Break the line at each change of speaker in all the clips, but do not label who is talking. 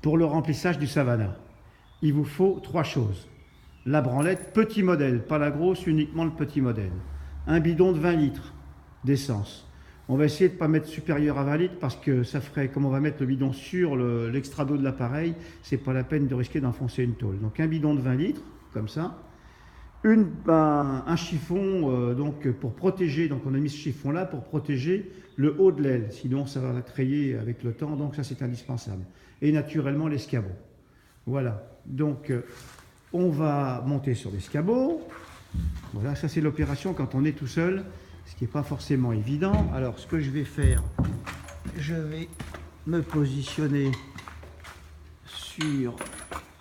Pour le remplissage du Savannah, il vous faut 3 choses. La branlette, petit modèle, pas la grosse, uniquement le petit modèle. Un bidon de 20 litres d'essence. On va essayer de ne pas mettre supérieur à 20 litres parce que ça ferait, comme on va mettre le bidon sur l'extra d'eau de l'appareil, c'est pas la peine de risquer d'enfoncer une tôle. Donc un bidon de 20 litres, comme ça. Un chiffon donc pour protéger, donc on a mis ce chiffon là pour protéger le haut de l'aile, sinon ça va crayer avec le temps, donc ça c'est indispensable. Et naturellement l'escabeau. Voilà, donc on va monter sur l'escabeau. Voilà, ça c'est l'opération quand on est tout seul, ce qui n'est pas forcément évident. Alors ce que je vais faire, je vais me positionner sur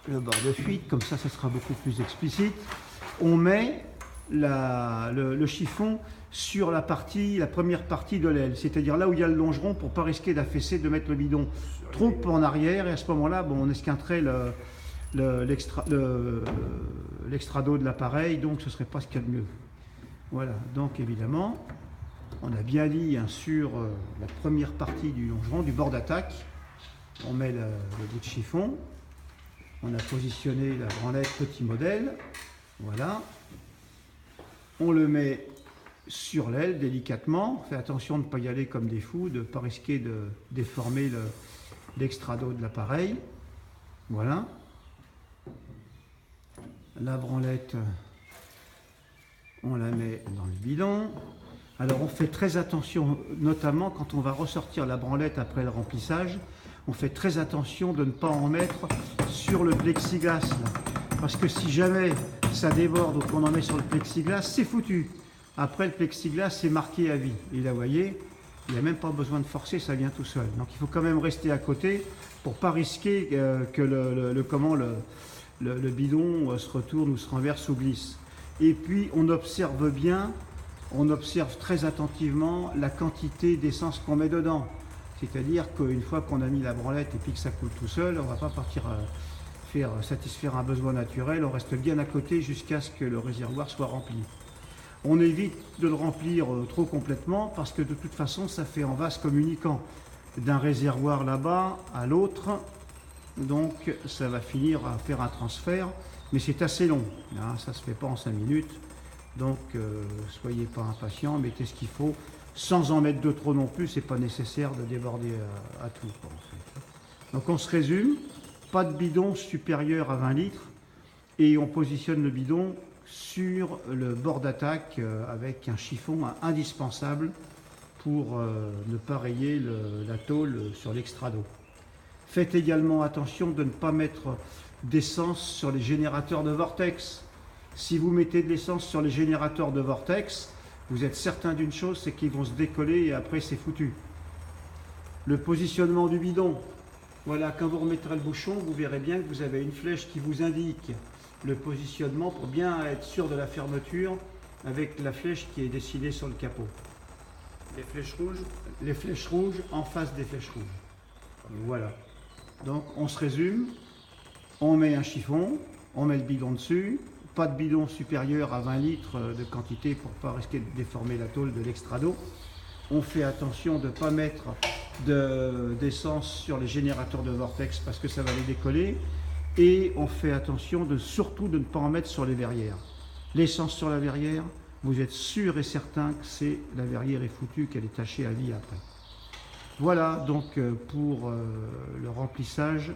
le bord de fuite, comme ça sera beaucoup plus explicite. On met le chiffon sur la première partie de l'aile, c'est-à-dire là où il y a le longeron pour ne pas risquer d'affaisser, de mettre le bidon trop en arrière, et à ce moment-là, bon, on esquinterait l'extra d'eau de l'appareil, donc ce ne serait pas ce qu'il y a de mieux. Voilà, donc évidemment, on a bien dit sur la première partie du longeron, du bord d'attaque, on met le bout de chiffon, on a positionné la branlette petit modèle, voilà, on le met sur l'aile délicatement, on fait attention de ne pas y aller comme des fous, de ne pas risquer de déformer l'extra d'eau de l'appareil, voilà. La branlette, on la met dans le bidon. Alors on fait très attention, notamment quand on va ressortir la branlette après le remplissage, on fait très attention de ne pas en mettre sur le plexiglas, là. Parce que si jamais ça déborde ou qu'on en met sur le plexiglas, c'est foutu. Après le plexiglas, c'est marqué à vie. Et là, vous voyez, il n'y a même pas besoin de forcer, ça vient tout seul. Donc il faut quand même rester à côté pour ne pas risquer que le bidon se retourne ou se renverse ou glisse. Et puis on observe bien, on observe très attentivement la quantité d'essence qu'on met dedans. C'est-à-dire qu'une fois qu'on a mis la branlette et puis que ça coule tout seul, on ne va pas partir satisfaire un besoin naturel, on reste bien à côté jusqu'à ce que le réservoir soit rempli. On évite de le remplir trop complètement parce que de toute façon ça fait en vase communicant d'un réservoir là-bas à l'autre, donc ça va finir à faire un transfert, mais c'est assez long, hein, ça ne se fait pas en 5 minutes, donc soyez pas impatients, mettez ce qu'il faut, sans en mettre de trop non plus, c'est pas nécessaire de déborder à tout, quoi, en fait. Donc on se résume, pas de bidon supérieur à 20 litres, et on positionne le bidon sur le bord d'attaque avec un chiffon indispensable pour ne pas rayer la tôle sur l'extra d'eau. Faites également attention de ne pas mettre d'essence sur les générateurs de vortex. Si vous mettez de l'essence sur les générateurs de vortex, vous êtes certain d'une chose, c'est qu'ils vont se décoller et après c'est foutu. Le positionnement du bidon. Voilà, quand vous remettrez le bouchon, vous verrez bien que vous avez une flèche qui vous indique le positionnement pour bien être sûr de la fermeture avec la flèche qui est dessinée sur le capot.
Les flèches rouges?
Les flèches rouges en face des flèches rouges. Voilà. Donc on se résume, on met un chiffon, on met le bidon dessus, pas de bidon supérieur à 20 litres de quantité pour ne pas risquer de déformer la tôle de l'extra d'eau. On fait attention de ne pas mettre d'essence sur les générateurs de vortex parce que ça va les décoller. Et on fait attention surtout de ne pas en mettre sur les verrières. L'essence sur la verrière, vous êtes sûr et certain que la verrière est foutue, qu'elle est tachée à vie après. Voilà donc pour le remplissage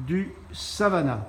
du Savannah.